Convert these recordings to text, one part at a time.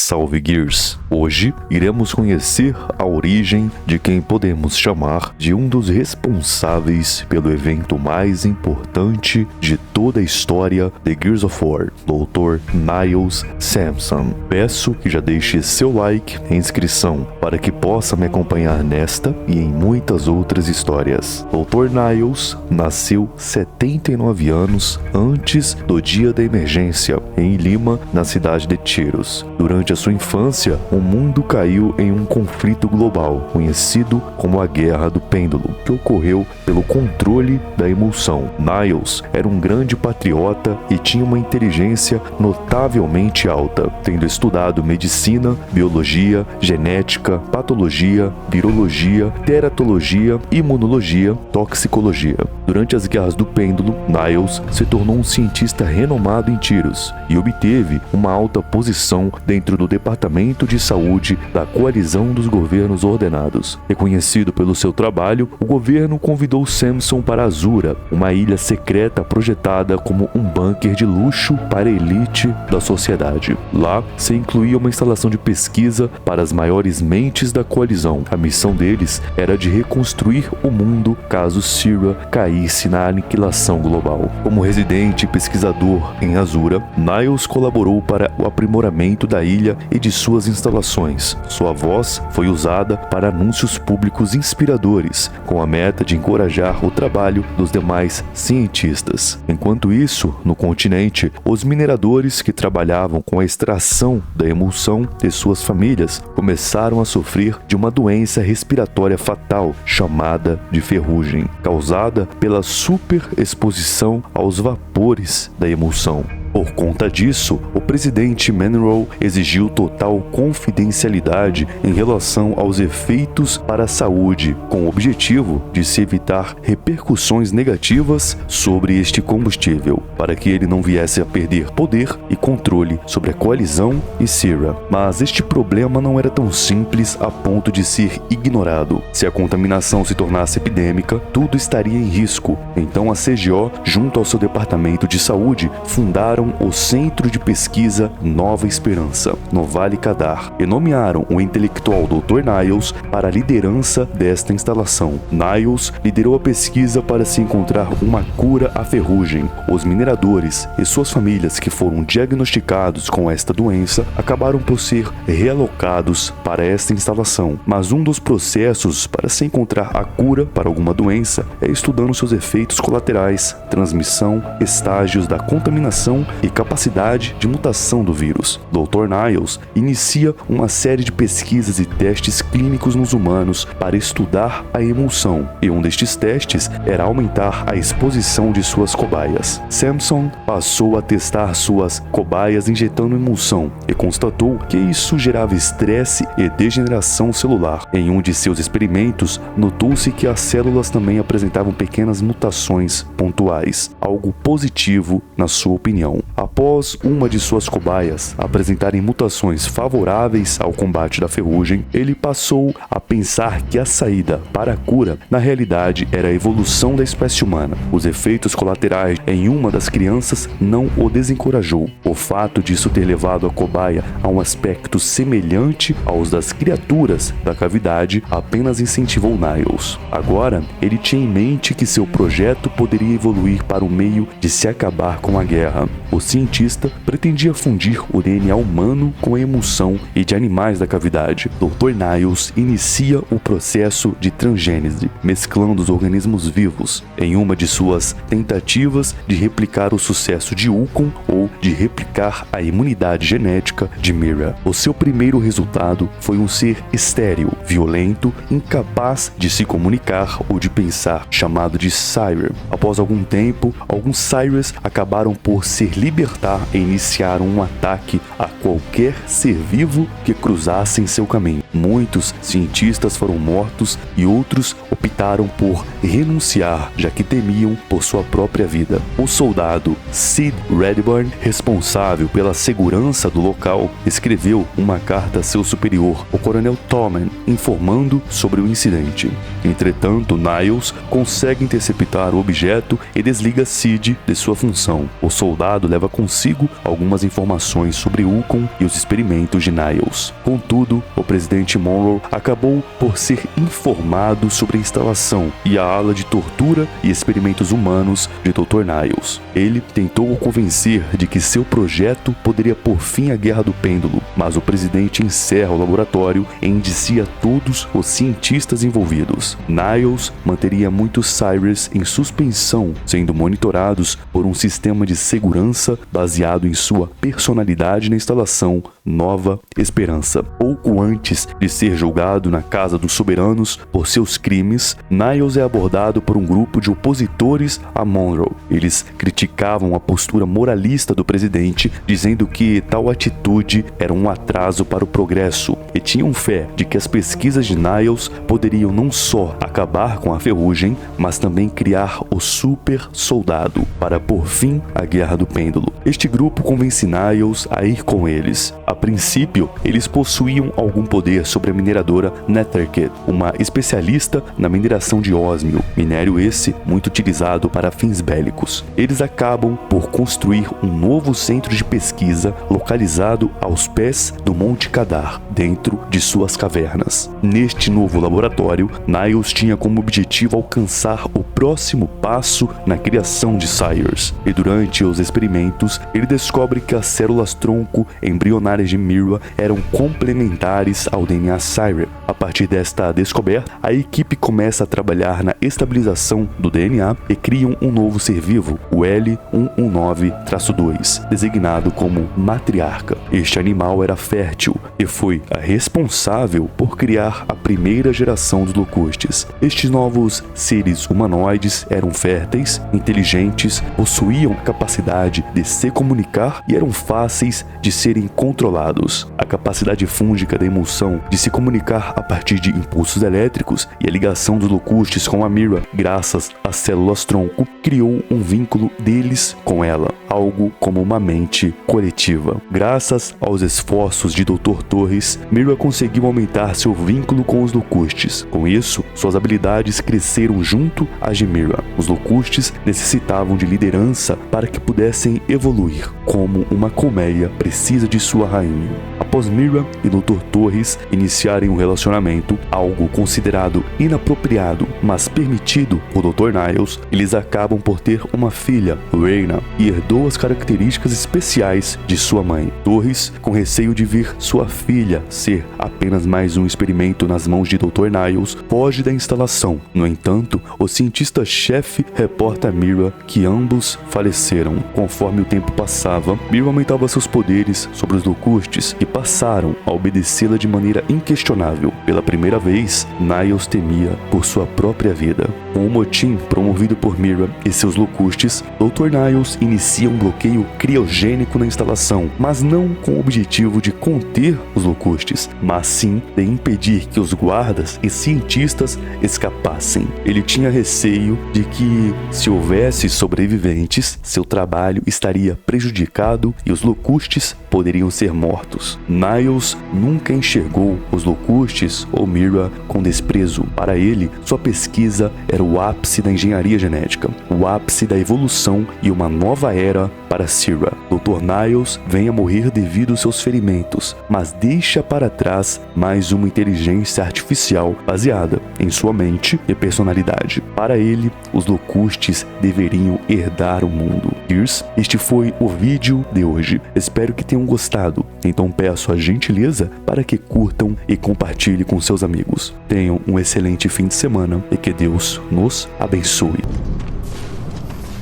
Salve Gears! Hoje iremos conhecer a origem de quem podemos chamar de um dos responsáveis pelo evento mais importante de toda a história de Gears of War, Dr. Niles Samson. Peço que já deixe seu like e inscrição para que possa me acompanhar nesta e em muitas outras histórias. Dr. Niles nasceu 79 anos antes do dia da emergência, em Lima, na cidade de Tiros. Durante a sua infância, o mundo caiu em um conflito global, conhecido como a Guerra do Pêndulo, que ocorreu pelo controle da emulsão. Niles era um grande patriota e tinha uma inteligência notavelmente alta, tendo estudado medicina, biologia, genética, patologia, virologia, teratologia, imunologia, toxicologia. Durante as Guerras do Pêndulo, Niles se tornou um cientista renomado em tiros e obteve uma alta posição dentro do Departamento de Saúde da Coalizão dos Governos Ordenados. Reconhecido pelo seu trabalho, o governo convidou Samson para Azura, uma ilha secreta projetada como um bunker de luxo para a elite da sociedade. Lá se incluía uma instalação de pesquisa para as maiores mentes da coalizão. A missão deles era de reconstruir o mundo caso Syrah caísse na aniquilação global. Como residente e pesquisador em Azura, Niles colaborou para o aprimoramento da ilha e de suas instalações. Sua voz foi usada para anúncios públicos inspiradores, com a meta de encorajar o trabalho dos demais cientistas. Enquanto isso, no continente, os mineradores que trabalhavam com a extração da emulsão de suas famílias começaram a sofrer de uma doença respiratória fatal chamada de ferrugem, causada pela superexposição aos vapores da emulsão. Por conta disso, o presidente Monroe exigiu total confidencialidade em relação aos efeitos para a saúde, com o objetivo de se evitar repercussões negativas sobre este combustível, para que ele não viesse a perder poder e controle sobre a coalizão e Syrah. Mas este problema não era tão simples a ponto de ser ignorado. Se a contaminação se tornasse epidêmica, tudo estaria em risco. Então a CGO, junto ao seu departamento de saúde, fundaram o Centro de Pesquisa Nova Esperança, no Vale Kadar, e nomearam o intelectual Dr. Niles para a liderança desta instalação. Niles liderou a pesquisa para se encontrar uma cura à ferrugem. Os mineradores e suas famílias que foram diagnosticados com esta doença acabaram por ser realocados para esta instalação. Mas um dos processos para se encontrar a cura para alguma doença é estudando seus efeitos colaterais, transmissão, estágios da contaminação e capacidade de mutação do vírus. Dr. Niles inicia uma série de pesquisas e testes clínicos nos humanos para estudar a emulsão, e um destes testes era aumentar a exposição de suas cobaias. Samson passou a testar suas cobaias injetando emulsão e constatou que isso gerava estresse e degeneração celular. Em um de seus experimentos, notou-se que as células também apresentavam pequenas mutações pontuais, algo positivo na sua opinião. Após uma de suas cobaias apresentarem mutações favoráveis ao combate da ferrugem, ele passou a pensar que a saída para a cura, na realidade, era a evolução da espécie humana. Os efeitos colaterais em uma das crianças não o desencorajou. O fato disso ter levado a cobaia a um aspecto semelhante aos das criaturas da cavidade apenas incentivou Niles. Agora, ele tinha em mente que seu projeto poderia evoluir para o meio de se acabar com a guerra. O cientista pretendia fundir o DNA humano com a emulsão e de animais da cavidade. Dr. Niles inicia o processo de transgênese, mesclando os organismos vivos, em uma de suas tentativas de replicar o sucesso de Ulcon ou de replicar a imunidade genética de Mira. O seu primeiro resultado foi um ser estéril, violento, incapaz de se comunicar ou de pensar, chamado de Syrah. Após algum tempo, alguns Syrahs acabaram por se libertar e iniciaram um ataque a qualquer ser vivo que cruzasse em seu caminho. Muitos cientistas foram mortos e outros optaram por renunciar, já que temiam por sua própria vida. O soldado Sid Redburn, responsável pela segurança do local, escreveu uma carta a seu superior, o coronel Tolman, informando sobre o incidente. Entretanto, Niles consegue interceptar o objeto e desliga Sid de sua função. O soldado leva consigo algumas informações sobre Ukkon e os experimentos de Niles. Contudo, o presidente Monroe acabou por ser informado sobre a instalação e a ala de tortura e experimentos humanos de Dr. Niles. Ele tentou o convencer de que seu projeto poderia pôr fim à Guerra do Pêndulo, mas o presidente encerra o laboratório e indicia todos os cientistas envolvidos. Niles manteria muitos Cyrus em suspensão, sendo monitorados por um sistema de segurança baseado em sua personalidade na instalação Nova Esperança. Pouco antes de ser julgado na Casa dos Soberanos por seus crimes, Niles é abordado por um grupo de opositores a Monroe. Eles criticavam a postura moralista do presidente, dizendo que tal atitude era um atraso para o progresso e tinham fé de que as pesquisas de Niles poderiam não só acabar com a ferrugem, mas também criar o super soldado para pôr fim à Guerra do Pêndulo. Este grupo convence Niles a ir com eles. A princípio, eles possuíam algum poder sobre a mineradora Netherkit, uma especialista na mineração de ósmio, minério esse muito utilizado para fins bélicos. Eles acabam por construir um novo centro de pesquisa localizado aos pés do Monte Kadar, dentro de suas cavernas. Neste novo laboratório, Niles tinha como objetivo alcançar o próximo passo na criação de Cyrus, e durante os experimentos, ele descobre que as células-tronco embrionárias de Mira eram complementares ao DNA Cyrus. A partir desta descoberta, a equipe começa a trabalhar na estabilização do DNA e criam um novo ser vivo, o L119-2, designado como Matriarca. Este animal era fértil e foi a responsável por criar a primeira geração dos Locustes. Estes novos seres humanoides eram férteis, inteligentes, possuíam a capacidade de se comunicar e eram fáceis de serem controlados. A capacidade fúngica da emulsão de se comunicar a partir de impulsos elétricos e a ligação dos Locustes com a Mira, graças às células-tronco, criou um vínculo deles com ela, algo como uma mente coletiva. Graças aos esforços de Dr. Torres, Mira conseguiu aumentar seu vínculo com os Locustes. Com isso, suas habilidades cresceram junto às de Mira. Os Locustes necessitavam de liderança para que pudessem evoluir, como uma colmeia precisa de sua rainha. Após Mira e Dr. Torres iniciarem um relacionamento, algo considerado inapropriado, mas permitido por Dr. Niles, eles acabam por ter uma filha, Raina, e herdou as características especiais de sua mãe. Torres, com receio de ver sua filha ser apenas mais um experimento nas mãos de Dr. Niles, foge da instalação. No entanto, o cientista-chefe reporta a Mira que ambos faleceram. Conforme o tempo passava, Mira aumentava seus poderes sobre os Locustes, que passaram a obedecê-la de maneira inquestionável. Pela primeira vez, Niles temia por sua própria vida. Com o motim promovido por Mira e seus Locustes, Dr. Niles inicia um bloqueio criogênico na instalação, mas não com o objetivo de conter os Locustes, mas sim de impedir que os guardas e cientistas escapassem. Ele tinha receio de que, se houvesse sobreviventes, seu trabalho estaria prejudicado e os Locustes poderiam ser mortos. Niles nunca enxergou os Locustes ou Mira com desprezo. Para ele, sua pesquisa era o ápice da engenharia genética, o ápice da evolução e uma nova era para Syrah. Dr. Niles vem a morrer devido aos seus ferimentos, mas deixa para trás mais uma inteligência artificial baseada em sua mente e personalidade. Para ele, os Locustes deveriam herdar o mundo. Gears, este foi o vídeo de hoje. Espero que tenham gostado, então peço a gentileza para que curtam e compartilhem com seus amigos. Tenham um excelente fim de semana e que Deus nos abençoe.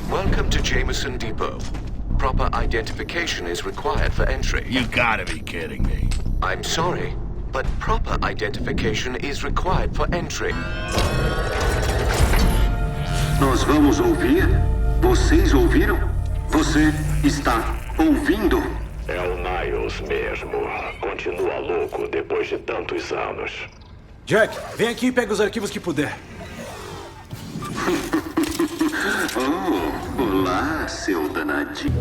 Welcome to Jameson Depot. Proper identification is required for entry. You gotta be kidding me. I'm sorry, but proper identification is required for entry. Nós vamos ouvir? Vocês ouviram? Você está ouvindo? É o Niles mesmo. Continue. continua louco depois de tantos anos. Jack, vem aqui e pega os arquivos que puder. Oh, olá, seu danadinho.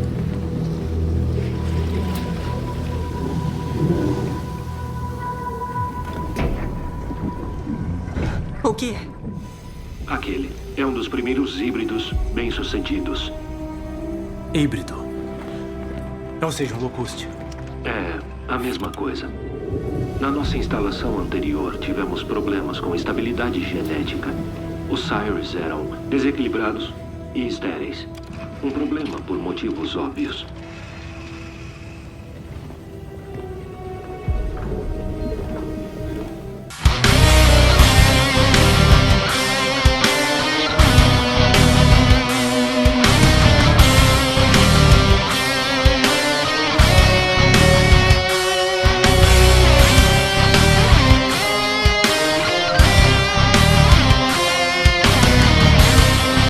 O que? Aquele é um dos primeiros híbridos bem-sucedidos. Híbrido. Ou seja, um Locuste. É a mesma coisa. Na nossa instalação anterior, tivemos problemas com estabilidade genética. Os Sires eram desequilibrados e estéreis. Um problema por motivos óbvios.